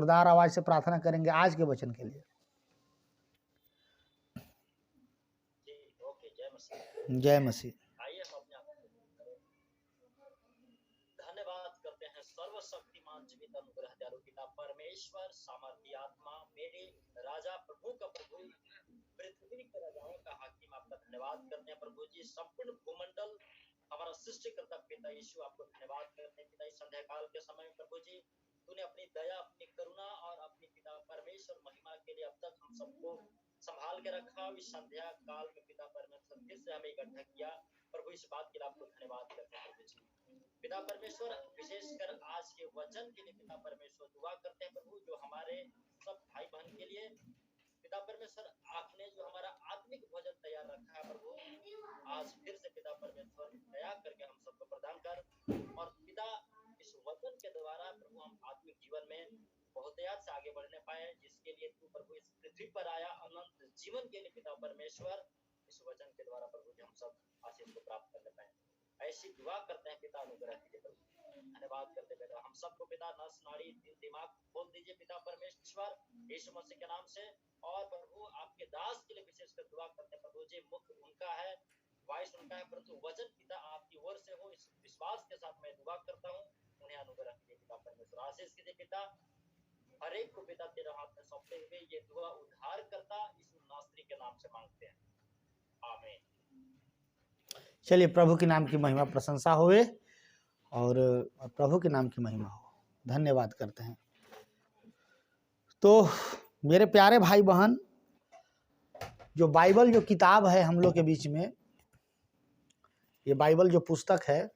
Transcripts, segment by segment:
जोरदार आवाज से प्रार्थना करेंगे आज के वचन के लिए। जय मसीह। आइए हम अपने आप को धन्यवाद करते हैं सर्वशक्तिमान जीवित अनुग्रह दयालु पिता परमेश्वर सामर्थी आत्मा मेरे राजा प्रभु का प्रभु पृथ्वी के राजाओं का हाकिम आपका धन्यवाद करते हैं प्रभु जी। संपूर्ण भूमंडल हमारा सृष्टिकर्ता पिता यीशु आपको धन्यवाद करते हैं पिता। इस संध्या काल के समय प्रभु जी तूने अपनी दया अपनी करुणा और अपनी पिता परमेश्वर महिमा के लिए अब तक हम सबको संभाल के रखा। इस संध्या काल में पिता परमेश्वर फिर से हमें इकट्ठा किया प्रभु, इस बात के लिए आपको धन्यवाद करते हैं प्रभु जी। पिता परमेश्वर विशेषकर आज के वचन के लिए पिता परमेश्वर दुआ करते हैं प्रभु, जो हमारे सब भाई बहन के लिए पिता परमेश्वर आपने जो हमारा आत्मिक भोजन तैयार रखा है प्रभु, आज फिर से पिता परमेश्वर दया करके हम सबको प्रदान कर, और पिता इस वचन के द्वारा प्रभु हम आत्मिक जीवन में बहुतायत से आगे बढ़ने पाए, जिसके लिए तू प्रभु इस पृथ्वी पर आया अनंत जीवन के लिए पिता परमेश्वर। इस वचन के द्वारा प्रभु जी हम सब आशीष को प्राप्त करने पाए, ऐसी दुआ करते हैं पिता। अनुग्रह कीजिए प्रभु, धन्यवाद करते पिता। हम सबको पिता नस नाड़ी दिल दिमाग खोल दीजिए पिता परमेश्वर यीशु मसीह के नाम से। और प्रभु आपके दास के लिए विशेषकर दुआ करते हैं प्रभु जी, मुख्य उनका है, वॉइस उनका है, परंतु वचन पिता आपकी ओर से हो, इस विश्वास के साथ मैं दुआ करता हूँ। उन्हें अनुग्रह कीजिए पिता परमेश्वर, आशीष कीजिए पिता। हर एक को पिता तेरे हाथ में सौंपते हुए ये दुआ उद्धार करता यीशु नासरी के नाम से मांगते हैं, आमीन। चलिए, प्रभु के नाम की महिमा प्रशंसा होवे और प्रभु के नाम की महिमा हो। धन्यवाद करते हैं। तो मेरे प्यारे भाई बहन, जो बाइबल जो किताब है हम लोग के बीच में, ये बाइबल जो पुस्तक है,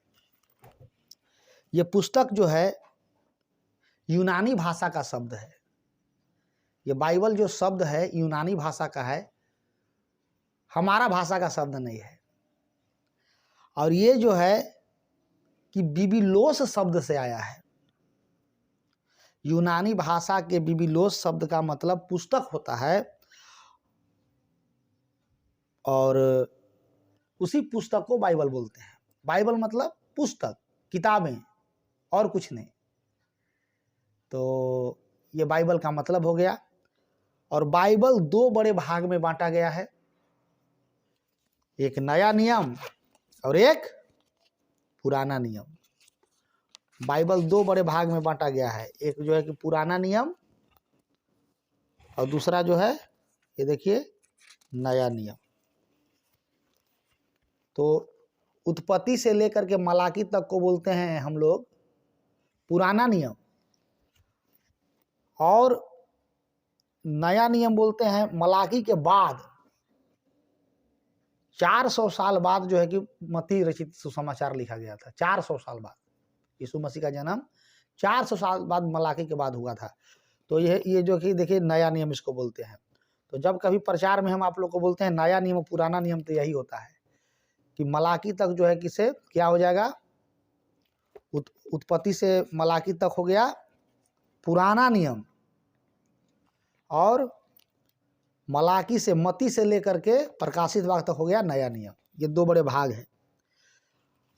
ये पुस्तक जो है यूनानी भाषा का शब्द है। ये बाइबल जो शब्द है यूनानी भाषा का है, हमारा भाषा का शब्द नहीं है। और ये जो है कि बिबिलोस शब्द से आया है। यूनानी भाषा के बिबिलोस शब्द का मतलब पुस्तक होता है, और उसी पुस्तक को बाइबल बोलते हैं। बाइबल मतलब पुस्तक, किताबें, और कुछ नहीं। तो ये बाइबल का मतलब हो गया। और बाइबल दो बड़े भाग में बांटा गया है, एक नया नियम और एक पुराना नियम। बाइबल दो बड़े भाग में बांटा गया है, एक जो है कि पुराना नियम, और दूसरा जो है ये देखिए नया नियम। तो उत्पत्ति से लेकर के मलाकी तक को बोलते हैं हम लोग पुराना नियम, और नया नियम बोलते हैं मलाकी के बाद 400 साल बाद जो है कि मत्ती रचित सुसमाचार लिखा गया था। 400 साल बाद यीशु मसीह का जन्म 400 साल बाद मलाकी के बाद हुआ था। तो ये जो कि देखिए नया नियम इसको बोलते हैं। तो जब कभी प्रचार में हम आप लोग को बोलते हैं नया नियम पुराना नियम, तो यही होता है कि मलाकी तक जो है किसे क्या हो जाएगा, उत्पत्ति से मलाकी तक हो गया पुराना नियम, और मलाकी से मत्ती से लेकर के प्रकाशित वाक्य तक हो गया नया नियम। ये दो बड़े भाग हैं।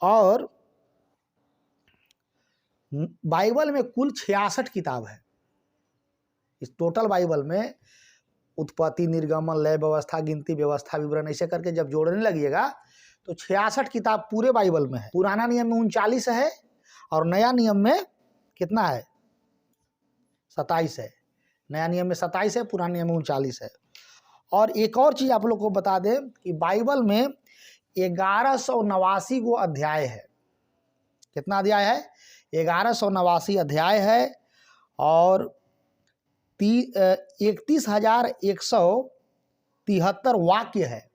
और बाइबल में कुल 66 किताब है। इस टोटल बाइबल में उत्पत्ति, निर्गमन, लय व्यवस्था, गिनती व्यवस्था, विवरण, ऐसे करके जब जोड़ने लगिएगा तो 66 किताब पूरे बाइबल में है। पुराना नियम में 39 है, और नया नियम में कितना है, 27 है। नया नियम में 27 है, पुराने नियम में 39 है। और एक और चीज़ आप लोग को बता दें कि बाइबल में 1189 गो अध्याय है। कितना अध्याय है, 1189 अध्याय है, और 31,173 वाक्य है।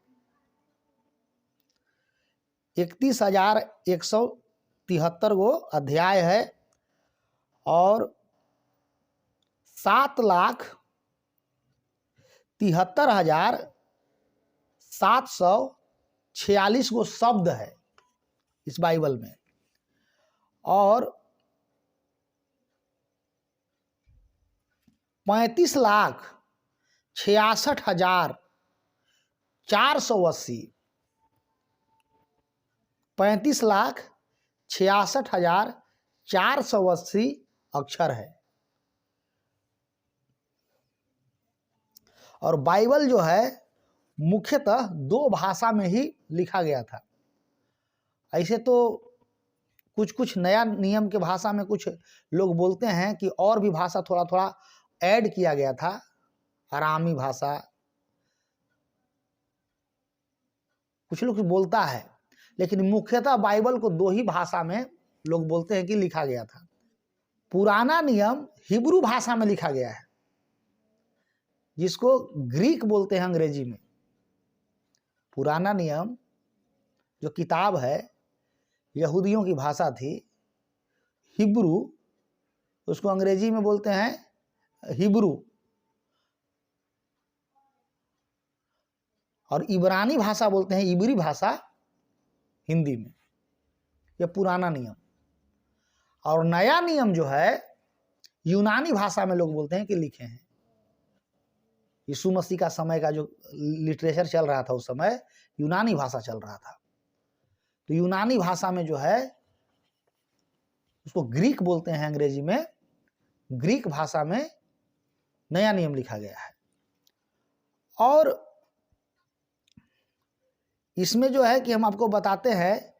31,173 गो अध्याय है, और 7,73,746 गो शब्द है इस बाइबल में, और 35,66,480 35,66,480 अक्षर है। और बाइबल जो है मुख्यतः 2 भाषा में ही लिखा गया था। ऐसे तो कुछ कुछ नया नियम के भाषा में कुछ लोग बोलते हैं कि और भी भाषा थोड़ा थोड़ा ऐड किया गया था, अरामी भाषा कुछ लोग बोलता है, लेकिन मुख्यतः बाइबल को 2 ही भाषा में लोग बोलते हैं कि लिखा गया था। पुराना नियम हिब्रू भाषा में लिखा गया है, जिसको ग्रीक बोलते हैं अंग्रेजी में। पुराना नियम जो किताब है यहूदियों की भाषा थी, हिब्रू, उसको अंग्रेजी में बोलते हैं हिब्रू, और इब्रानी भाषा बोलते हैं इब्री भाषा हिंदी में। यह पुराना नियम। और नया नियम जो है यूनानी भाषा में लोग बोलते हैं कि लिखे हैं। यीशु मसीह का समय का जो लिटरेचर चल रहा था उस समय यूनानी भाषा चल रहा था, तो यूनानी भाषा में जो है उसको ग्रीक बोलते हैं अंग्रेजी में। ग्रीक भाषा में नया नियम लिखा गया है। और इसमें जो है कि हम आपको बताते हैं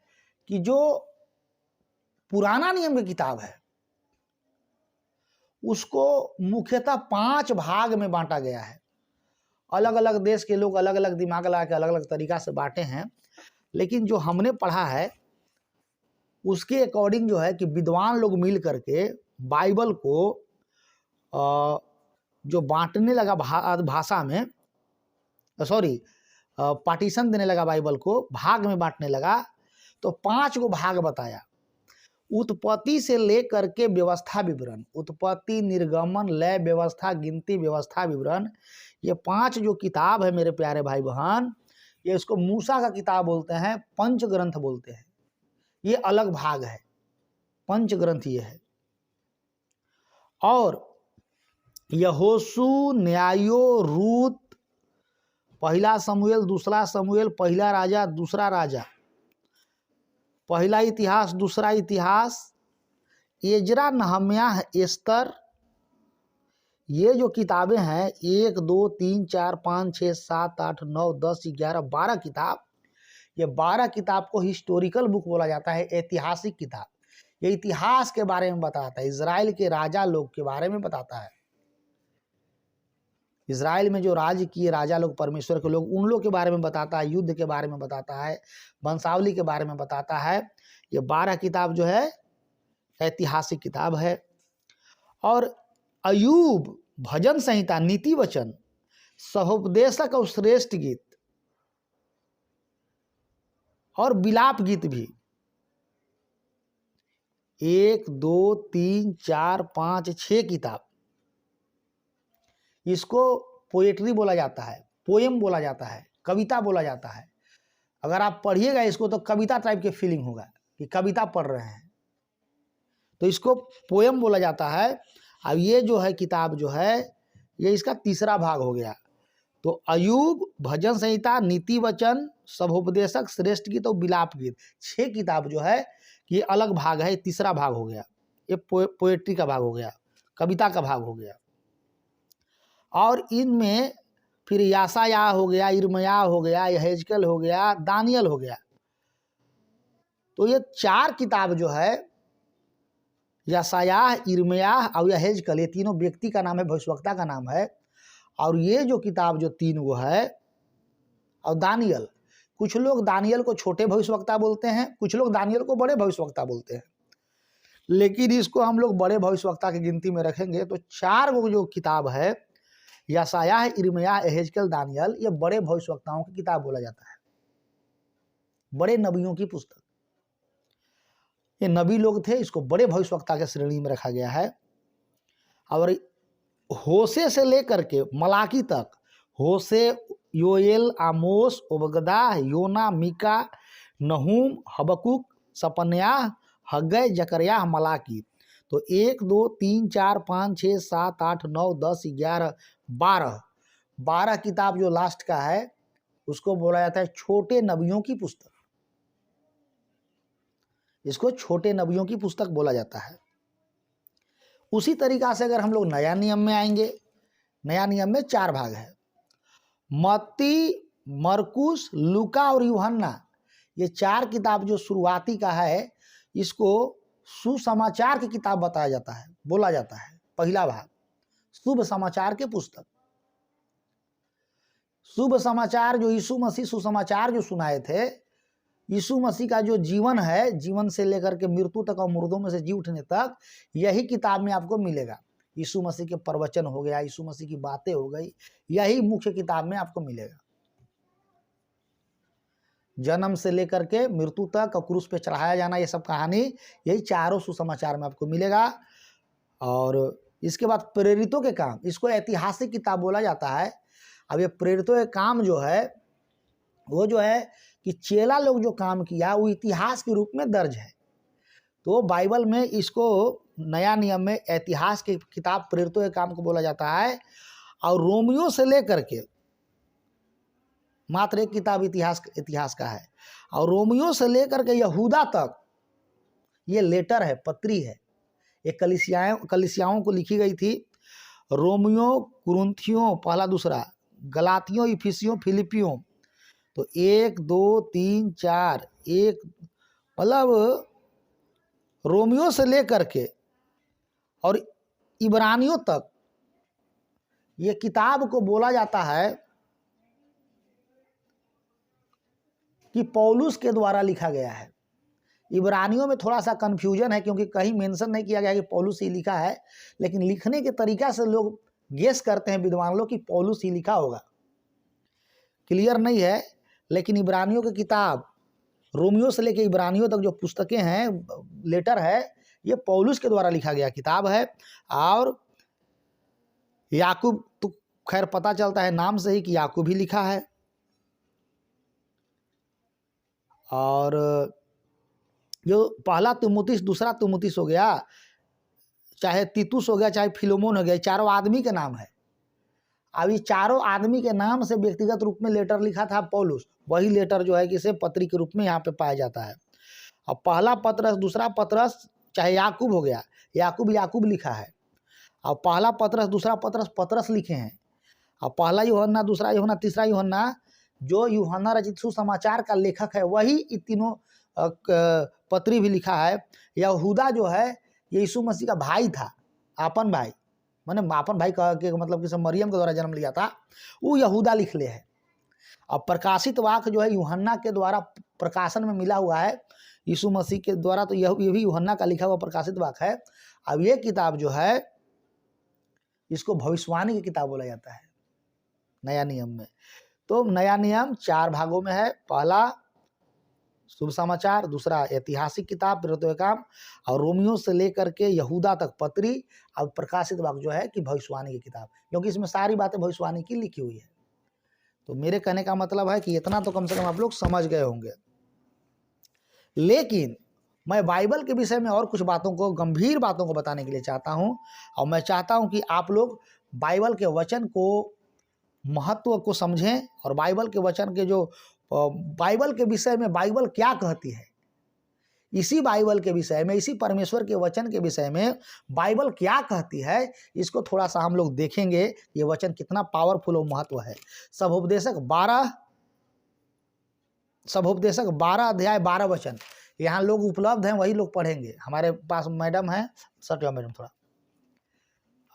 कि जो पुराना नियम की किताब है उसको मुख्यतः 5 भाग में बांटा गया है। अलग अलग देश के लोग अलग अलग दिमाग लगा के अलग अलग तरीका से बांटे हैं, लेकिन जो हमने पढ़ा है उसके अकॉर्डिंग जो है कि विद्वान लोग मिल करके बाइबल को जो बांटने लगा भाषा में, सॉरी पार्टीशन देने लगा, बाइबल को भाग में बांटने लगा, तो 5 को भाग बताया। उत्पत्ति से लेकर के व्यवस्था विवरण, उत्पत्ति, निर्गमन, लय, व्यवस्था, गिनती, व्यवस्था, विवरण, ये 5 जो किताब है मेरे प्यारे भाई बहन, ये इसको मूसा का किताब बोलते हैं, पंच ग्रंथ बोलते हैं। ये अलग भाग है, पंच ग्रंथ ये है। और यहोशू, न्यायो, रूत, पहला समूएल, दूसरा समूएल, पहला राजा, दूसरा राजा, पहला इतिहास, दूसरा इतिहास, एजरा, नहम्याह, एस्तर, ये जो किताबें हैं 1, 2, 3, 4, 5, 6, 7, 8, 9, 10, 11, 12 किताब, ये 12 किताब को हिस्टोरिकल बुक बोला जाता है, ऐतिहासिक किताब। ये इतिहास के बारे में बताता है, इजराइल के राजा लोग के बारे में बताता है। इजराइल में जो राज्य किए राजा लोग, परमेश्वर के लोग, उन लोग के बारे में बताता है, युद्ध के बारे में बताता है, वंशावली के बारे में बताता है। ये 12 किताब जो है ऐतिहासिक किताब है। और अयूब, भजन संहिता, नीति वचन, सहोपदेशक और श्रेष्ठ गीत और विलाप गीत भी 1, 2, 3, 4, 5, 6 किताब। इसको पोएट्री बोला जाता है, पोएम बोला जाता है, कविता बोला जाता है। अगर आप पढ़िएगा इसको तो कविता टाइप के फीलिंग होगा कि कविता पढ़ रहे हैं, तो इसको पोएम बोला जाता है। अब ये जो है किताब जो है ये इसका तीसरा भाग हो गया। तो अयूब, भजन संहिता, नीति वचन, सभोपदेशक, श्रेष्ठ गीत और विलाप गीत, 6 किताब जो है ये अलग भाग है, तीसरा भाग हो गया। ये पोएट्री का भाग हो गया, कविता का भाग हो गया। और इनमें फिर यासाया हो गया, इर्मया हो गया, यहेजकेल हो गया, दानियल हो गया। तो ये 4 किताब जो है यासाया, इर्मया और यहेजकेल, ये तीनों व्यक्ति का नाम है, भविष्यवक्ता का नाम है। और ये जो किताब जो 3 वो है, और दानियल, कुछ लोग दानियल को छोटे भविष्यवक्ता बोलते हैं, कुछ लोग दानियल को बड़े भविष्यवक्ता बोलते हैं, लेकिन इसको हम लोग बड़े भविष्यवक्ता की गिनती में रखेंगे। तो 4 वो जो किताब है, यशायाह, इर्मया, यहेजकेल, दानियल, ये बड़े भविष्यवक्ताओं की किताब बोला जाता है, बड़े नबियों की पुस्तक। ये नबी लोग थे, इसको बड़े भविष्यवक्ता के श्रेणी में रखा गया है। और होशे से लेकर के मलाकी तक, होशे, योएल, आमोस, ओबगदा, योना, मीका, नहूम, हबकुक, सपन्याह, हग्गै, जकर्याह, मलाकी। तो 1, 2, 3, 4, 5, 6, 7, 8, 9, 10, 11, 12 किताब जो लास्ट का है उसको बोला जाता है छोटे नबियों की पुस्तक। इसको छोटे नबियों की पुस्तक बोला जाता है। उसी तरीका से अगर हम लोग नया नियम में आएंगे, नया नियम में 4 भाग है। मत्ती, मरकुस, लूका और यूहन्ना, ये 4 किताब जो शुरुआती का है, इसको सुसमाचार की किताब बताया जाता है, बोला जाता है। पहला भाग शुभ समाचार के पुस्तक, शुभ समाचार जो यीशु मसीह सुसमाचार जो सुनाए थे, यीशु मसीह का जो जीवन है, जीवन से लेकर के मृत्यु तक और मुर्दों में से जी उठने तक, यही किताब में आपको मिलेगा। यीशु मसीह के प्रवचन हो गया, यीशु मसीह की बातें हो गई, यही मुख्य किताब में आपको मिलेगा। जन्म से लेकर के मृत्यु तक और क्रूस पे चढ़ाया जाना, ये सब कहानी यही चारों सुसमाचार में आपको मिलेगा। और इसके बाद प्रेरितों के काम, इसको ऐतिहासिक किताब बोला जाता है। अब ये प्रेरितों के काम जो है वो जो है कि चेला लोग जो काम किया वो इतिहास के रूप में दर्ज है। तो बाइबल में इसको नया नियम में इतिहास की किताब प्रेरितों के काम को बोला जाता है। और रोमियो से लेकर के मात्र एक किताब इतिहास का है, और रोमियो से लेकर के यहूदा तक ये लेटर है, पत्री है, ये कलीसियाओं को लिखी गई थी। रोमियो, कुरिन्थियों पहला दूसरा, गलातियों, इफिसियों, फिलिपियों, तो 1 2 3 4 एक, मतलब रोमियो से लेकर के और इब्रानियों तक ये किताब को बोला जाता है कि पौलुस के द्वारा लिखा गया है। इब्रानियों में थोड़ा सा कन्फ्यूजन है, क्योंकि कहीं मेंशन नहीं किया गया कि पौलुस ही लिखा है, लेकिन लिखने के तरीका से लोग गेस करते हैं विद्वान लोग कि पौलुस ही लिखा होगा। क्लियर नहीं है, लेकिन इब्रानियों की किताब, रोमियो से लेकर इब्रानियों तक जो पुस्तकें हैं, लेटर है, ये पौलुस के द्वारा लिखा गया किताब है। और याकूब तो खैर पता चलता है नाम से ही कि याकूब ही लिखा है। और जो पहला तिमुथियुस, दूसरा तिमुथियुस हो गया, चाहे तीतुस हो गया, चाहे फिलोमोन हो गया, चारों आदमी के नाम है। अब ये चारों आदमी के नाम से व्यक्तिगत रूप में लेटर लिखा था पौलुस, वही लेटर जो है कि इसे पत्री के रूप में यहाँ पे पाया जाता है। और पहला पत्रस, दूसरा पत्रस, चाहे याकूब हो गया, याकूब लिखा है। और पहला पत्रस, दूसरा पत्रस लिखे हैं। और पहला यूहन्ना, दूसरा यूहन्ना, तीसरा यूहन्ना, जो यूहन्ना रचित सुसमाचार का लेखक है वही तीनों पत्री भी लिखा है। यहूदा जो है ये यीशु मसीह का भाई था, आपन भाई, माने आपन भाई कह के मतलब कि मरियम के द्वारा जन्म लिया था, वो यहूदा लिख ले है। और प्रकाशित वाक्य जो है यूहन्ना के द्वारा प्रकाशन में मिला हुआ है यीशु मसीह के द्वारा, तो ये भी यूहन्ना का लिखा हुआ प्रकाशित वाक्य है। अब ये किताब जो है इसको भविष्यवाणी की किताब बोला जाता है नया नियम में। तो नया नियम 4 भागों में है। पहला शुभ समाचार, दूसरा ऐतिहासिक किताब प्रेरितों के काम, और रोमियो से लेकर के यहूदा तक पत्री, और प्रकाशित वाक्य जो है कि भविष्यवाणी की किताब, क्योंकि इसमें सारी बातें भविष्यवाणी की लिखी हुई है। तो मेरे कहने का मतलब है कि इतना तो कम से कम आप लोग समझ गए होंगे। लेकिन मैं बाइबल के विषय में और कुछ बातों को, गंभीर बातों को बताने के लिए चाहता हूं, और मैं चाहता हूं कि आप लोग बाइबल के वचन को, महत्व को समझें, और बाइबल के वचन के जो बाइबल के विषय में बाइबल क्या कहती है, इसी बाइबल के विषय में, इसी परमेश्वर के वचन के विषय में बाइबल क्या कहती है, इसको थोड़ा सा हम लोग देखेंगे। ये वचन कितना पावरफुल और महत्व है। सबोपदेशक 12 अध्याय 12 वचन यहाँ लोग उपलब्ध हैं, वही लोग पढ़ेंगे। हमारे पास मैडम है, सट जाओ मैडम थोड़ा,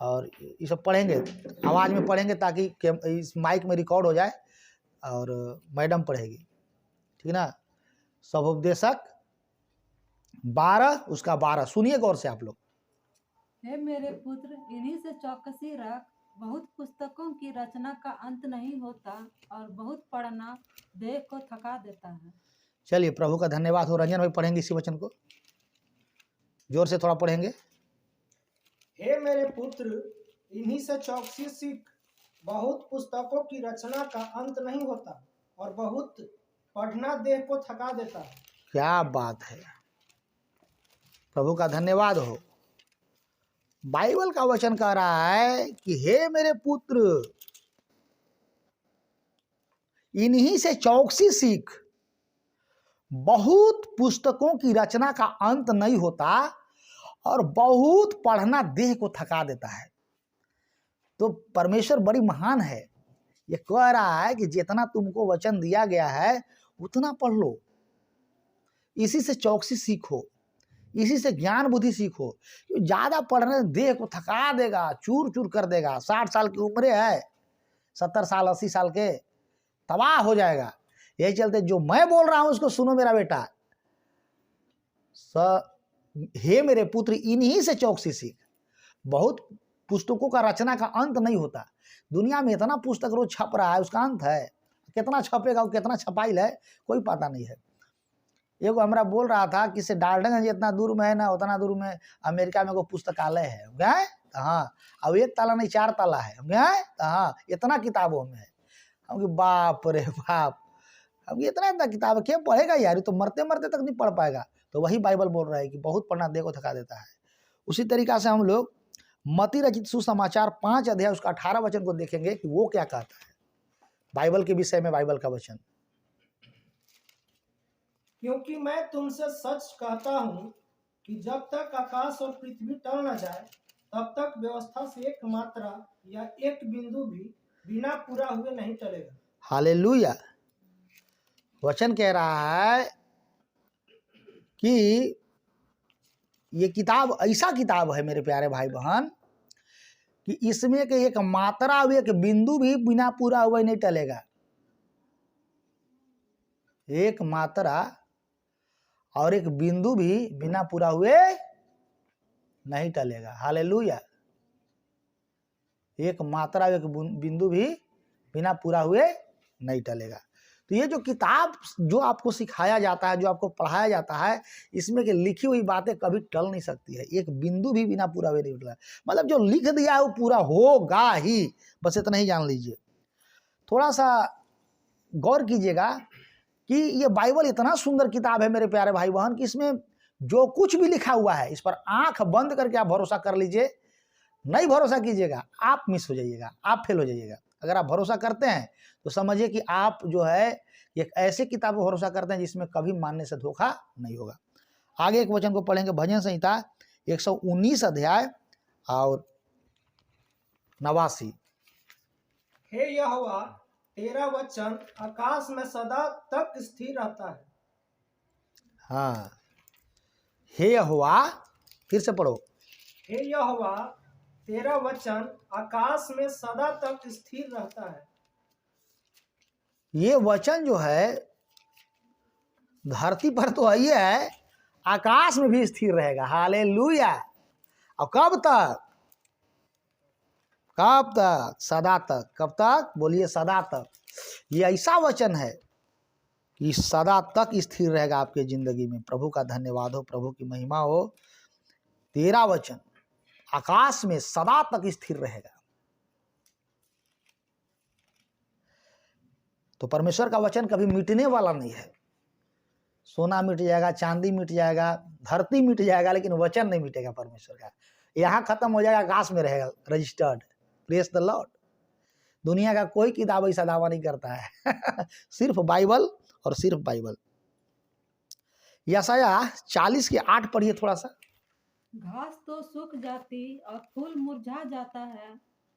और ये सब पढ़ेंगे, आवाज़ में पढ़ेंगे ताकि इस माइक में रिकॉर्ड हो जाए, और मैडम पढ़ेगी, ठीक है ना। सबोपदेशक 12 उसका 12 सुनिए गौर से आप लोग। हे मेरे पुत्र, इन्हीं से चौकसी रख, बहुत पुस्तकों की रचना का अंत नहीं होता, और बहुत पढ़ना देह को थका देता है। चलिए, प्रभु का धन्यवाद हो। रंजन भाई पढ़ेंगे इसी वचन को, जोर से थोड़ा पढ़ेंगे। हे मेरे पुत्र, इन्हीं से चौकसी सीख, बहुत पुस्तकों की रचना का अंत नहीं होता, और बहुत पढ़ना देह को थका देता है। क्या बात है, प्रभु का धन्यवाद हो। बाइबल का वचन कह रहा है कि हे मेरे पुत्र, इन्हीं से चौकसी सीख, बहुत पुस्तकों की रचना का अंत नहीं होता, और बहुत पढ़ना देह को थका देता है। तो परमेश्वर बड़ी महान है ये कह रहा है कि जितना तुमको वचन दिया गया है उतना पढ़ लो, इसी से चौकसी सीखो, इसी से ज्ञान बुद्धि सीखो। ज्यादा पढ़ने से देह को थका देगा, चूर चूर कर देगा। 60 साल की उम्र है, 70 साल 80 साल के, तबाह हो जाएगा। यही चलते जो मैं बोल रहा हूं उसको सुनो मेरा बेटा। हे मेरे पुत्र, इन्हीं से चौकसी सीख। बहुत पुस्तकों का रचना का अंत नहीं होता। दुनिया में इतना पुस्तक रोज छप रहा है, उसका अंत है? कितना छपेगा, कितना छपाइल है, कोई पता नहीं है। एगो हमरा बोल रहा था कि से डाल्टनगंज जितना दूर में है ना, उतना दूर में अमेरिका में एगो पुस्तकालय है। हम गए? हाँ। अब 1 ताला नहीं 4 ताला है। हम गए? हाँ। इतना किताबों में है। हम बाप रे बाप, हम इतना इतना किताब क्या पढ़ेगा यार, तो मरते मरते तक नहीं पढ़ पाएगा। तो वही बाइबल बोल रहा है कि बहुत पढ़ना देह को थका देता है। उसी तरीका से हम लोग मती रचित सुसमाचार 5 अध्याय उसका 18 वचन को देखेंगे कि वो क्या कहता है बाइबल के विषय में, बाइबल का वचन। क्योंकि मैं तुमसे सच कहता हूँ कि जब तक आकाश और पृथ्वी टल न जाए तब तक व्यवस्था से एक मात्रा या एक बिंदु भी बिना पूरा हुए नहीं टलेगा। हालेलुया। वचन कह रहा है कि ये किताब ऐसा किताब है मेरे प्यारे भाई बहन कि इसमें के एक मात्रा और एक बिंदु भी बिना पूरा हुए नहीं टलेगा। एक मात्रा और एक बिंदु भी बिना पूरा हुए नहीं टलेगा। हालेलुया। एक मात्रा एक बिंदु भी बिना पूरा हुए नहीं टलेगा। तो ये जो किताब जो आपको सिखाया जाता है, जो आपको पढ़ाया जाता है, इसमें के लिखी हुई बातें कभी टल नहीं सकती है। एक बिंदु भी बिना पूरा हुए नहीं टला। मतलब जो लिख दिया है वो पूरा होगा ही, बस इतना ही जान लीजिए। थोड़ा सा गौर कीजिएगा कि ये बाइबल इतना सुंदर किताब है मेरे प्यारे भाई बहन कि इसमें जो कुछ भी लिखा हुआ है इस पर आंख बंद करके आप भरोसा कर लीजिए। नहीं भरोसा कीजिएगा, आप मिस हो जाइएगा, आप फेल हो जाइएगा। अगर आप भरोसा करते हैं तो समझिए कि आप जो है एक ऐसे किताब पर भरोसा करते हैं जिसमें कभी मानने से धोखा नहीं होगा। आगे एक वचन को पढ़ेंगे, भजन संहिता 119 अध्याय और 89। हे यहोवा, तेरा वचन आकाश में सदा तक स्थिर रहता है। हाँ, हे यहोवा, फिर से पढ़ो। हे यहोवा, तेरा वचन आकाश में सदा तक स्थिर रहता है। ये वचन जो है धरती पर तो है ही है, आकाश में भी स्थिर रहेगा। हालेलुया। और कब तक? कब तक? सदा तक। कब तक? बोलिए सदा तक। ये ऐसा वचन है कि सदा तक स्थिर रहेगा आपके जिंदगी में। प्रभु का धन्यवाद हो, प्रभु की महिमा हो। तेरा वचन आकाश में सदा तक स्थिर रहेगा। तो परमेश्वर का वचन कभी मिटने वाला नहीं है। सोना मिट जाएगा, चांदी मिट जाएगा, धरती मिट जाएगा, लेकिन वचन नहीं मिटेगा परमेश्वर का। यहाँ खत्म हो जाएगा, आकाश में रहेगा रजिस्टर्ड। Praise the Lord. दुनिया का कोई किताब ऐसा दावा नहीं करता है सिर्फ बाइबल और सिर्फ बाइबल। यशायाह 40:8 पढ़िए थोड़ा सा। घास तो सूख जाती और फूल मुरझा जाता है,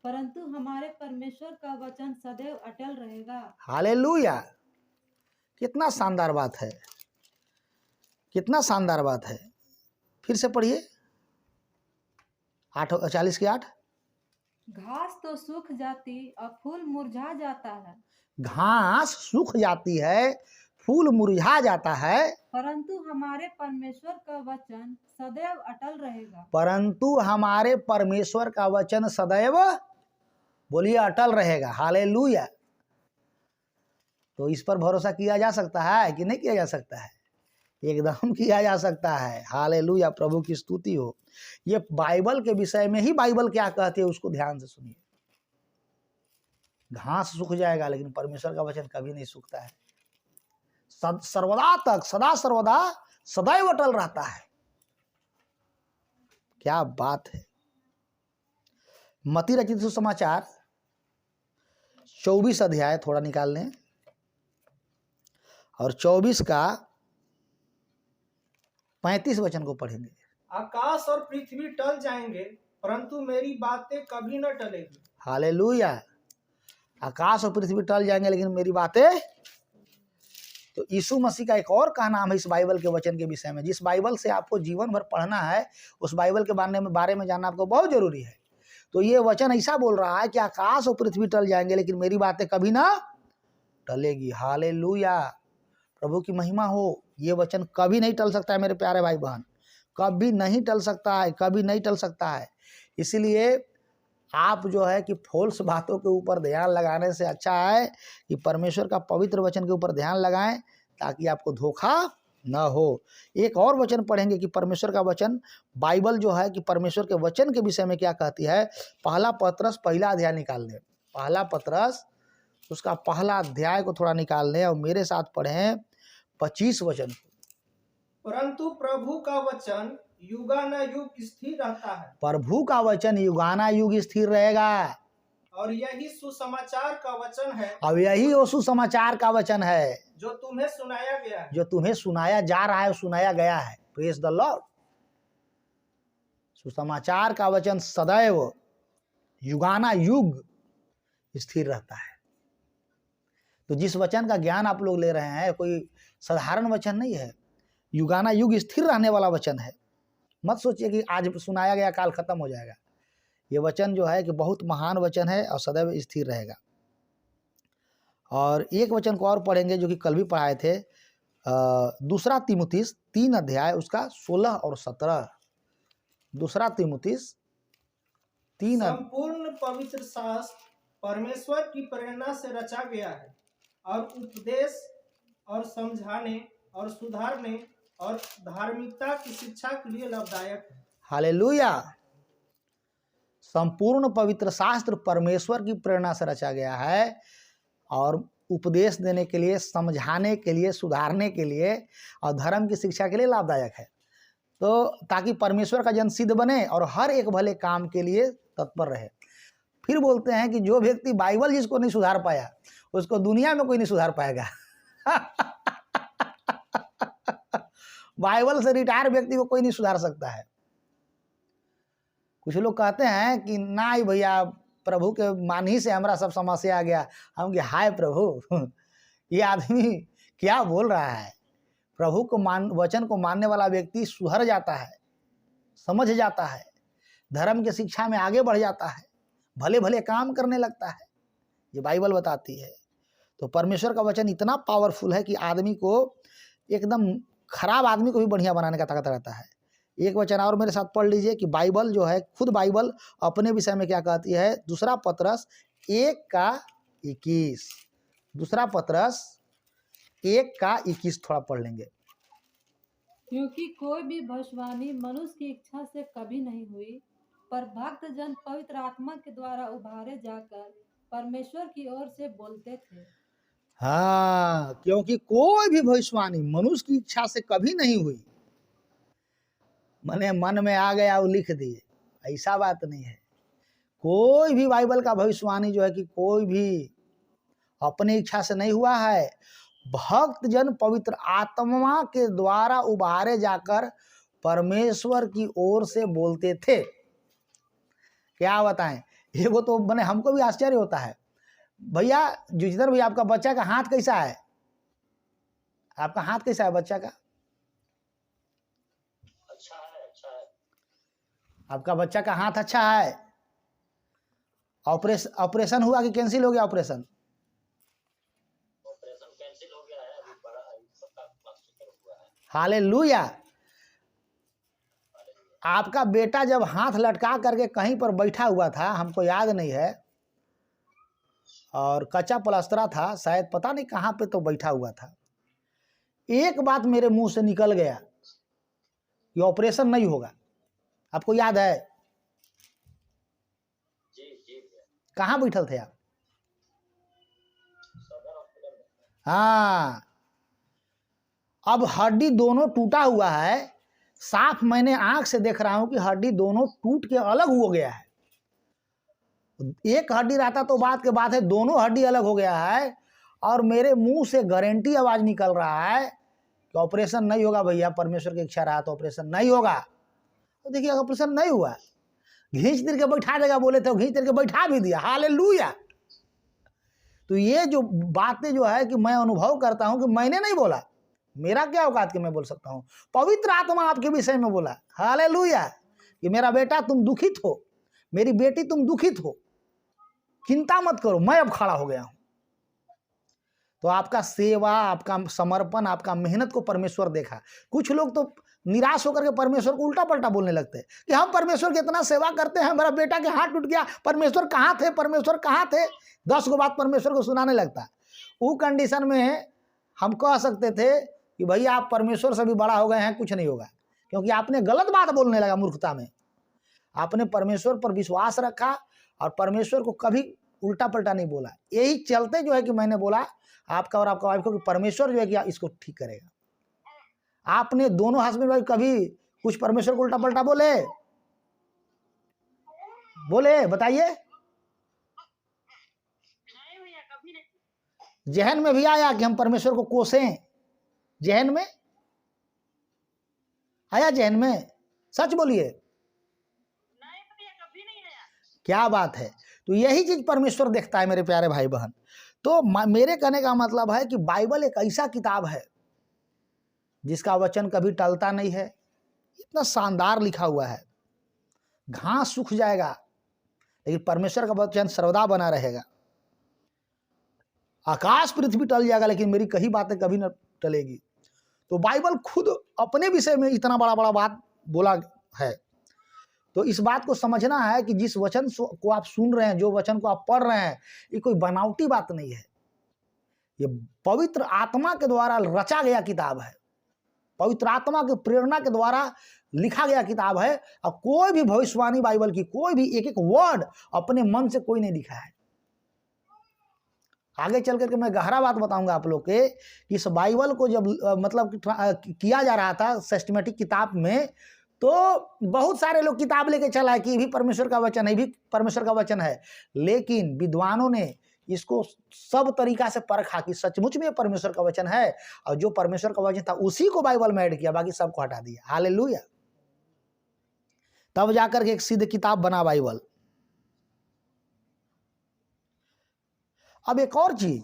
परंतु हमारे परमेश्वर का वचन सदैव अटल रहेगा। हालेलुया। कितना शानदार बात है, कितना शानदार बात है। फिर से पढ़िए 40:8। घास तो सूख जाती और फूल मुरझा जाता है, घास सूख जाती है, फूल मुरझा जाता है, परंतु हमारे परमेश्वर का वचन सदैव अटल रहेगा। परंतु हमारे परमेश्वर का वचन सदैव, बोलिए, अटल रहेगा। हालेलुया। तो इस पर भरोसा किया जा सकता है कि नहीं किया जा सकता है? एकदम किया जा सकता है। हालेलुया, प्रभु की स्तुति हो। ये बाइबल के विषय में ही बाइबल क्या कहती है उसको ध्यान से सुनिए। घास सूख जाएगा लेकिन परमेश्वर का वचन कभी नहीं सूखता है। सर्वदा तक, सदा सर्वदा, सदैव अटल रहता है। क्या बात है। मती रचित सुसमाचार 24 अध्याय थोड़ा निकाल लें और 24 का 35 वचन को पढ़ेंगे। आकाश और पृथ्वी टल जाएंगे परंतु मेरी बातें कभी न टलेगी। हालेलुया। आकाश और पृथ्वी टल जाएंगे लेकिन मेरी बातें। तो यीशु मसीह का एक और का नाम है इस बाइबल के वचन के विषय में। जिस बाइबल से आपको जीवन भर पढ़ना है, उस बाइबल के बारे में जानना आपको बहुत जरूरी है। तो ये वचन ऐसा बोल रहा है कि आकाश और पृथ्वी टल जाएंगे लेकिन मेरी बातें कभी ना टलेगी। हालेलुया, प्रभु की महिमा हो। ये वचन कभी नहीं टल सकता है मेरे प्यारे भाई बहन, कभी नहीं टल सकता है, कभी नहीं टल सकता है। इसीलिए आप जो है कि फोल्स बातों के ऊपर ध्यान लगाने से अच्छा है कि परमेश्वर का पवित्र वचन के ऊपर ध्यान लगाएं, ताकि आपको धोखा न हो। एक और वचन पढ़ेंगे कि परमेश्वर का वचन, बाइबल जो है कि परमेश्वर के वचन के विषय में क्या कहती है। पहला पत्रस पहला अध्याय निकाल लें, पहला पत्रस उसका पहला अध्याय को थोड़ा निकाल लें और मेरे साथ पढ़ें 25 वचन। परंतु प्रभु का वचन युगानुयुग स्थिर रहता है। प्रभु का वचन युगानुयुग स्थिर रहेगा। और यही सुसमाचार का वचन है। अब यही वो सुसमाचार का वचन है जो तुम्हें सुनाया गया है। जो तुम्हें सुनाया जा रहा है, सुनाया गया है। Praise the Lord. सुसमाचार का वचन सदैव युगानुयुग स्थिर रहता है। तो जिस वचन का ज्ञान आप लोग ले रहे हैं कोई साधारण वचन नहीं है, युगानुयुग स्थिर रहने वाला वचन है। मत सोचिए कि आज सुनाया गया काल खत्म हो जाएगा। ये वचन जो है कि बहुत महान वचन है और सदैव स्थिर रहेगा। और एक वचन को और पढ़ेंगे जो कि कल भी पढ़ाए थे, दूसरा तीमुथियुस 3 अध्याय उसका 16 और 17। दूसरा तीमुथियुस 3। संपूर्ण पवित्र शास्त्र परमेश्वर की प्रेरणा से रचा गया है और उपदेश और समझाने और सुधारने और धार्मिकता की शिक्षा के लिए लाभदायक है। हालेलुया। संपूर्ण पवित्र शास्त्र परमेश्वर की प्रेरणा से रचा गया है और उपदेश देने के लिए, समझाने के लिए, सुधारने के लिए और धर्म की शिक्षा के लिए लाभदायक है। तो ताकि परमेश्वर का जन सिद्ध बने और हर एक भले काम के लिए तत्पर रहे। फिर बोलते हैं कि जो व्यक्ति बाइबल जिसको नहीं सुधार पाया उसको दुनिया में कोई नहीं सुधार पाएगा। बाइबल से रिटायर व्यक्ति को कोई नहीं सुधार सकता है। कुछ लोग कहते हैं कि ना ही भैया प्रभु के मान ही से हमारा सब समस्या आ गया। हम कि हाय प्रभु, ये आदमी क्या बोल रहा है। प्रभु को वचन को मानने वाला व्यक्ति सुधर जाता है, समझ जाता है, धर्म की शिक्षा में आगे बढ़ जाता है, भले भले काम करने लगता है। ये बाइबल बताती है। तो परमेश्वर का वचन इतना पावरफुल है कि आदमी को, एकदम खराब आदमी को भी बढ़िया बनाने का ताकत रहता है। एक वचन और मेरे साथ पढ़ लीजिए कि बाइबल जो है, खुद बाइबल अपने विषय में क्या कहती है। दूसरा पत्रस 1:21। दूसरा पत्रस 1:21 थोड़ा पढ़ लेंगे। क्योंकि कोई भी भविष्यवाणी मनुष्य की इच्छा से कभी नहीं हुई, पर भक्त जन पवित्र आत्मा के द्वारा उभारे जाकर परमेश्वर की ओर से बोलते थे। हाँ, क्योंकि कोई भी भविष्यवाणी मनुष्य की इच्छा से कभी नहीं हुई। मने मन में आ गया वो लिख दिए, ऐसा बात नहीं है। कोई भी बाइबल का भविष्यवाणी जो है कि कोई भी अपनी इच्छा से नहीं हुआ है। भक्त जन पवित्र आत्मा के द्वारा उभारे जाकर परमेश्वर की ओर से बोलते थे। क्या बताएं, ये वो तो बने हमको भी आश्चर्य होता है। भैया जुजिधर भैया, आपका बच्चा का हाथ कैसा है? आपका हाथ कैसा है बच्चा का? अच्छा है, अच्छा है। आपका बच्चा का हाथ अच्छा है? ऑपरेशन हुआ कि कैंसिल हो गया ऑपरेशन? ऑपरेशन कैंसिल हो गया है, अभी बड़ा सबका प्लास्टर हुआ है। हालेलुया। आपका बेटा जब हाथ लटका करके कहीं पर बैठा हुआ था, हमको याद नहीं है, और कच्चा प्लास्टरा था शायद, पता नहीं कहाँ पे तो बैठा हुआ था। एक बात मेरे मुंह से निकल गया कि ऑपरेशन नहीं होगा। आपको याद है? जी जी। कहाँ बैठल थे आप? सदर हॉस्पिटल में। हाँ, अब हड्डी दोनों टूटा हुआ है। साफ मैंने आंख से देख रहा हूं कि हड्डी दोनों टूट के अलग हो गया है। एक हड्डी रहता तो बात के बात है, दोनों हड्डी अलग हो गया है। और मेरे मुंह से गारंटी आवाज निकल रहा है कि ऑपरेशन नहीं होगा भैया, परमेश्वर की इच्छा रहा तो ऑपरेशन नहीं होगा। तो देखिए ऑपरेशन नहीं हुआ, घींच तिर के बैठा देगा बोले तो घींच तिर के बैठा भी दिया। हालेलुया। तो ये जो बातें जो है कि मैं अनुभव करता हूं कि मैंने नहीं बोला, मेरा क्या औकात कि मैं बोल सकता हूं, पवित्र आत्मा आपके विषय में बोला। हालेलुया। कि मेरा बेटा तुम दुखित हो, मेरी बेटी तुम दुखित हो, चिंता मत करो, मैं अब खड़ा हो गया हूं। तो आपका सेवा, आपका समर्पण, आपका मेहनत को परमेश्वर देखा। कुछ लोग तो निराश होकर के परमेश्वर को उल्टा पलटा बोलने लगते हैं कि हम परमेश्वर की इतना सेवा करते हैं, मेरा बेटा के हाथ टूट गया, परमेश्वर कहाँ थे, परमेश्वर कहाँ थे, 10 गो बात परमेश्वर को सुनाने लगता है। वो कंडीशन में हम कह सकते थे कि भैया आप परमेश्वर से भी बड़ा हो गए हैं, कुछ नहीं होगा, क्योंकि आपने गलत बात बोलने लगा मूर्खता में। आपने परमेश्वर पर विश्वास रखा और परमेश्वर को कभी उल्टा पलटा नहीं बोला। यही चलते जो है कि मैंने बोला आपका और आपका वाइफ को कि परमेश्वर जो है कि इसको ठीक करेगा। आपने दोनों हस्बैंड वाइफ कभी कुछ परमेश्वर को उल्टा पलटा बोले? बताइए। जहन में भी आया कि हम परमेश्वर को कोसें? जहन में आया? जहन में सच बोलिए। क्या बात है। तो यही चीज परमेश्वर देखता है मेरे प्यारे भाई बहन। तो मेरे कहने का मतलब है कि बाइबल एक ऐसा किताब है जिसका वचन कभी टलता नहीं है। इतना शानदार लिखा हुआ है, घास सूख जाएगा लेकिन परमेश्वर का वचन सर्वदा बना रहेगा। आकाश पृथ्वी टल जाएगा लेकिन मेरी कही बातें कभी न टलेगी। तो बाइबल खुद अपने विषय में इतना बड़ा बड़ा बात बोला है। तो इस बात को समझना है कि जिस वचन को आप सुन रहे हैं, जो वचन को आप पढ़ रहे हैं, ये कोई बनावटी बात नहीं है। ये पवित्र आत्मा के द्वारा रचा गया किताब है, पवित्र आत्मा की प्रेरणा के द्वारा लिखा गया किताब है। और कोई भी भविष्यवाणी बाइबल की, कोई भी एक एक वर्ड अपने मन से कोई नहीं लिखा है। आगे चल करके मैं गहरा बात बताऊंगा आप लोग के। इस बाइबल को जब मतलब किया जा रहा था सिस्टमेटिक किताब में, तो बहुत सारे लोग किताब लेके चला है कि ये भी परमेश्वर का वचन है, ये भी परमेश्वर का वचन है। लेकिन विद्वानों ने इसको सब तरीका से परखा कि सचमुच में परमेश्वर का वचन है, और जो परमेश्वर का वचन था उसी को बाइबल में ऐड किया, बाकी सबको हटा दिया। हालेलुया। तब जाकर के एक सिद्ध किताब बना बाइबल। अब एक और चीज,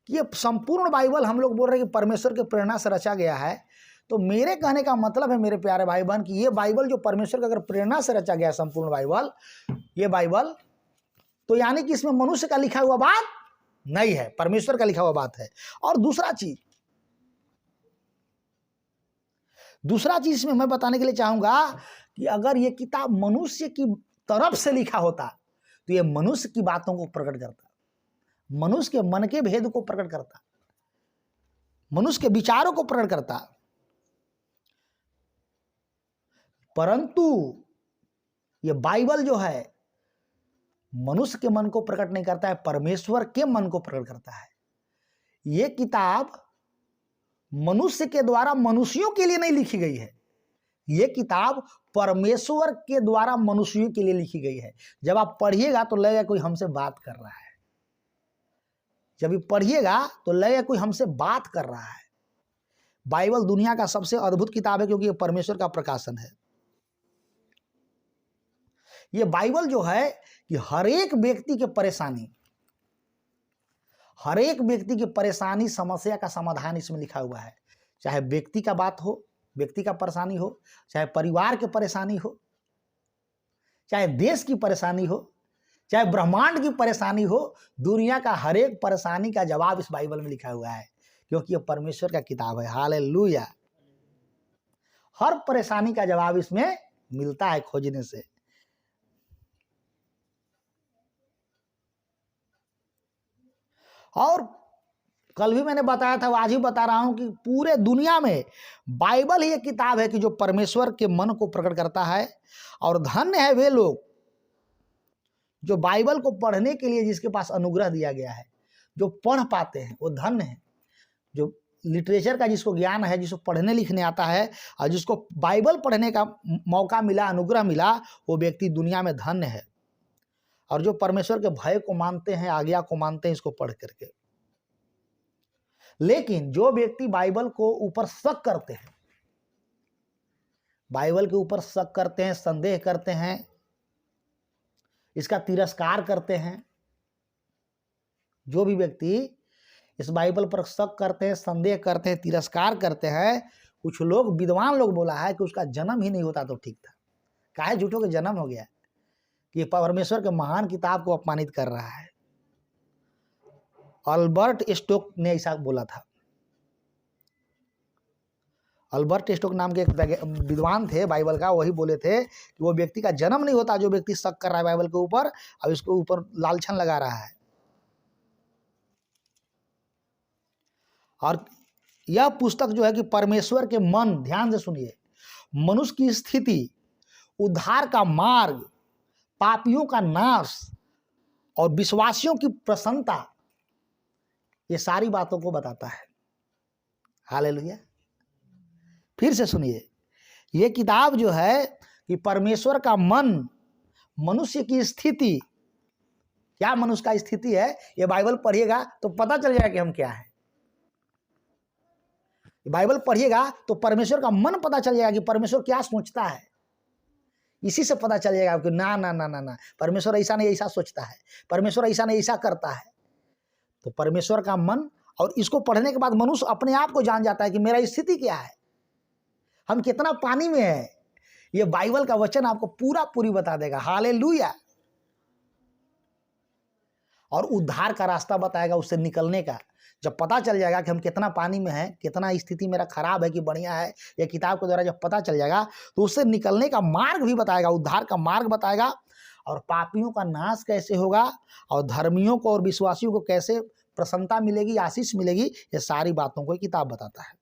ये संपूर्ण बाइबल हम लोग बोल रहे हैं कि परमेश्वर की प्रेरणा से रचा गया है। तो मेरे कहने का मतलब है मेरे प्यारे भाई बहन कि ये बाइबल जो परमेश्वर की अगर प्रेरणा से रचा गया संपूर्ण बाइबल, ये बाइबल तो यानी कि इसमें मनुष्य का लिखा हुआ बात नहीं है, परमेश्वर का लिखा हुआ बात है। और दूसरा चीज इसमें मैं बताने के लिए चाहूंगा कि अगर ये किताब मनुष्य की तरफ से लिखा होता तो ये मनुष्य की बातों को प्रकट करता, मनुष्य के मन के भेद को प्रकट करता, मनुष्य के विचारों को प्रकट करता। परंतु ये बाइबल जो है मनुष्य के मन को प्रकट नहीं करता है, परमेश्वर के मन को प्रकट करता है। ये किताब मनुष्य के द्वारा मनुष्यों के लिए नहीं लिखी गई है, ये किताब परमेश्वर के द्वारा मनुष्यों के लिए लिखी गई है। जब आप पढ़िएगा तो लगेगा कोई हमसे बात कर रहा है, जब ये पढ़िएगा तो लगेगा कोई हमसे बात कर रहा है। बाइबल दुनिया का सबसे अद्भुत किताब है क्योंकि ये परमेश्वर का प्रकाशन है। ये बाइबल जो है कि हर एक व्यक्ति के परेशानी, हर एक व्यक्ति की परेशानी, समस्या का समाधान इसमें लिखा हुआ है। चाहे व्यक्ति का बात हो, व्यक्ति का परेशानी हो, चाहे परिवार की परेशानी हो, चाहे देश की परेशानी हो, चाहे ब्रह्मांड की परेशानी हो, दुनिया का हर एक परेशानी का जवाब इस बाइबल में लिखा हुआ है क्योंकि यह परमेश्वर का किताब है। हालेलुया। हर परेशानी का जवाब इसमें मिलता है खोजने से। और कल भी मैंने बताया था, आज ही बता रहा हूं कि पूरे दुनिया में बाइबल ही एक किताब है कि जो परमेश्वर के मन को प्रकट करता है। और धन्य है वे लोग जो बाइबल को पढ़ने के लिए जिसके पास अनुग्रह दिया गया है, जो पढ़ पाते हैं वो धन्य है। जो लिटरेचर का जिसको ज्ञान है, जिसको पढ़ने लिखने आता है और जिसको बाइबल पढ़ने का मौका मिला, अनुग्रह मिला, वो व्यक्ति दुनिया में धन्य है। और जो परमेश्वर के भय को मानते हैं, आज्ञा को मानते हैं इसको पढ़ करके। लेकिन जो व्यक्ति बाइबल को ऊपर शक करते हैं, बाइबल के ऊपर शक करते हैं, संदेह करते हैं, इसका तिरस्कार करते हैं, जो भी व्यक्ति इस बाइबल पर शक करते हैं, संदेह करते हैं, तिरस्कार करते हैं, कुछ लोग विद्वान लोग बोला है कि उसका जन्म ही नहीं होता तो ठीक था। काहे झूठों के जन्म हो गया कि परमेश्वर के महान किताब को अपमानित कर रहा है। अल्बर्ट स्टोक ने ऐसा बोला था। अल्बर्ट स्टोक नाम के एक विद्वान थे बाइबल का, वही बोले थे कि वो व्यक्ति का जन्म नहीं होता जो व्यक्ति शक कर रहा है बाइबल के ऊपर, अब इसके ऊपर लालछन लगा रहा है। और यह पुस्तक जो है कि परमेश्वर के मन, ध्यान से सुनिए, मनुष्य की स्थिति, उद्धार का मार्ग, पापियों का नाश और विश्वासियों की प्रसन्नता, ये सारी बातों को बताता है। हालेलुया। फिर से सुनिए, ये किताब जो है कि परमेश्वर का मन, मनुष्य की स्थिति, क्या मनुष्य का स्थिति है, ये बाइबल पढ़िएगा तो पता चल जाएगा कि हम क्या हैं। बाइबल पढ़िएगा तो परमेश्वर का मन पता चल जाएगा कि परमेश्वर क्या सोचता है। इसी से पता चल जाएगा कि ना ना ना ना ना, परमेश्वर ऐसा नहीं ऐसा सोचता है, परमेश्वर ऐसा नहीं ऐसा करता है। तो परमेश्वर का मन, और इसको पढ़ने के बाद मनुष्य अपने आप को जान जाता है कि मेरा स्थिति क्या है, हम कितना पानी में है। ये बाइबल का वचन आपको पूरी बता देगा। हालेलुया। और उद्धार का रास्ता बताएगा, उससे निकलने का। जब पता चल जाएगा कि हम कितना पानी में हैं, कितना स्थिति मेरा खराब है कि बढ़िया है, ये किताब के द्वारा जब पता चल जाएगा तो उससे निकलने का मार्ग भी बताएगा, उद्धार का मार्ग बताएगा, और पापियों का नाश कैसे होगा और धर्मियों को और विश्वासियों को कैसे प्रसन्नता मिलेगी, आशीष मिलेगी, ये सारी बातों को किताब बताता है।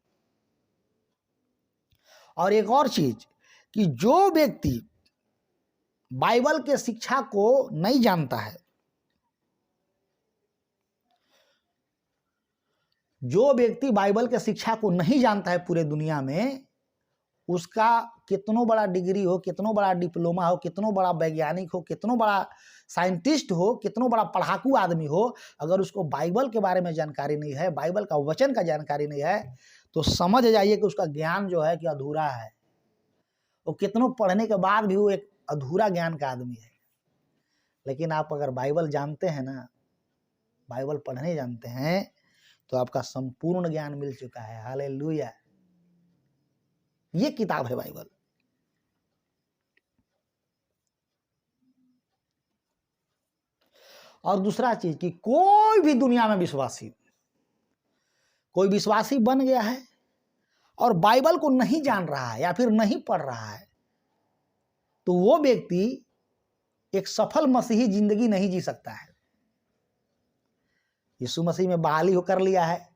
और एक और चीज कि जो व्यक्ति बाइबल के शिक्षा को नहीं जानता है, जो व्यक्ति बाइबल के शिक्षा को नहीं जानता है पूरे दुनिया में, उसका कितनो बड़ा डिग्री हो, कितनो बड़ा डिप्लोमा हो, कितनो बड़ा वैज्ञानिक हो, कितनो बड़ा साइंटिस्ट हो, कितनो बड़ा पढ़ाकू आदमी हो, अगर उसको बाइबल के बारे में जानकारी नहीं है, बाइबल का वचन का जानकारी नहीं है, तो समझ जाइए कि उसका ज्ञान जो है कि अधूरा है। वो कितनों पढ़ने के बाद भी वो एक अधूरा ज्ञान का आदमी है। लेकिन आप अगर बाइबल जानते हैं ना, बाइबल पढ़ने जानते हैं, तो आपका संपूर्ण ज्ञान मिल चुका है। हालेलुया। ये किताब है बाइबल। और दूसरा चीज कि कोई भी दुनिया में विश्वासी, कोई विश्वासी बन गया है और बाइबल को नहीं जान रहा है या फिर नहीं पढ़ रहा है, तो वो व्यक्ति एक सफल मसीही जिंदगी नहीं जी सकता है। यीशु मसीह में बहाली होकर लिया है,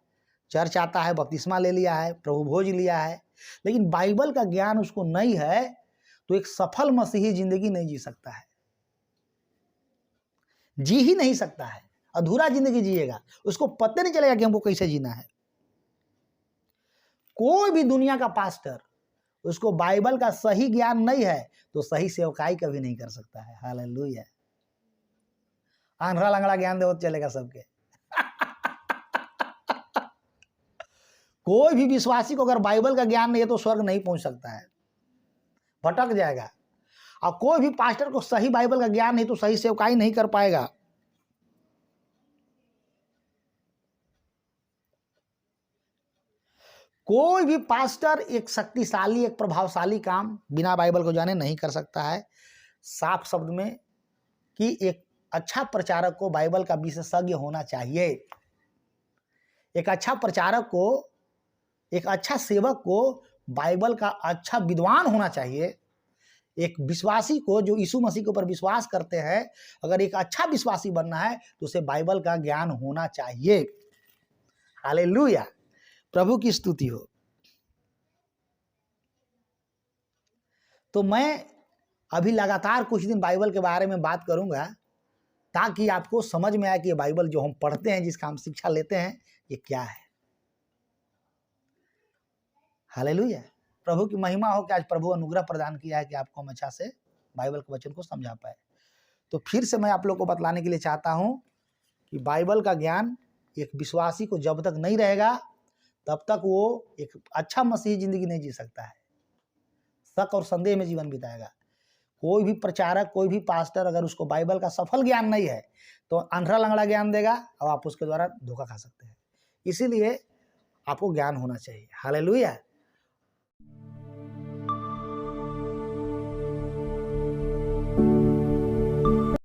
चर्च आता है, बपतिस्मा ले लिया है, प्रभु भोज लिया है, लेकिन बाइबल का ज्ञान उसको नहीं है, तो एक सफल मसीही जिंदगी नहीं जी सकता है, जी ही नहीं सकता है, अधूरा जिंदगी जिएगा, उसको पता नहीं चलेगा कि हमको कैसे जीना है। कोई भी दुनिया का पास्टर, उसको बाइबल का सही ज्ञान नहीं है तो सही सेवकाई कभी नहीं कर सकता है। हालेलुया। आंधरा लंगड़ा ज्ञान दे चलेगा सबके। कोई भी विश्वासी को अगर बाइबल का ज्ञान नहीं है तो स्वर्ग नहीं पहुंच सकता है, भटक जाएगा। और कोई भी पास्टर को सही बाइबल का ज्ञान नहीं तो सही सेवकाई नहीं कर पाएगा। कोई भी पास्टर एक शक्तिशाली, एक प्रभावशाली काम बिना बाइबल को जाने नहीं कर सकता है। साफ शब्द में कि एक अच्छा प्रचारक को बाइबल का विशेषज्ञ होना चाहिए। एक अच्छा प्रचारक को, एक अच्छा सेवक को बाइबल का अच्छा विद्वान होना चाहिए। एक विश्वासी को जो यीशु मसीह के ऊपर विश्वास करते हैं, अगर एक अच्छा विश्वासी बनना है तो उसे बाइबल का ज्ञान होना चाहिए। हालेलुया। प्रभु की स्तुति हो। तो मैं अभी लगातार कुछ दिन बाइबल के बारे में बात करूंगा ताकि आपको समझ में आए कि ये बाइबल जो हम पढ़ते हैं, जिसका हम शिक्षा लेते हैं, ये क्या है। हालेलुया। प्रभु की महिमा हो कि आज प्रभु अनुग्रह प्रदान किया है कि आपको हम अच्छा से बाइबल के वचन को समझा पाए। तो फिर से मैं आप लोग को बतलाने के लिए चाहता हूं कि बाइबल का ज्ञान एक विश्वासी को जब तक नहीं रहेगा तब तक वो एक अच्छा मसीही जिंदगी नहीं जी सकता है, शक और संदेह में जीवन बिताएगा। कोई भी प्रचारक, कोई भी पास्टर अगर उसको बाइबल का सफल ज्ञान नहीं है तो अंधरा लंगड़ा ज्ञान देगा और आप उसके द्वारा धोखा खा सकते हैं। इसीलिए आपको ज्ञान होना चाहिए। हालेलुया।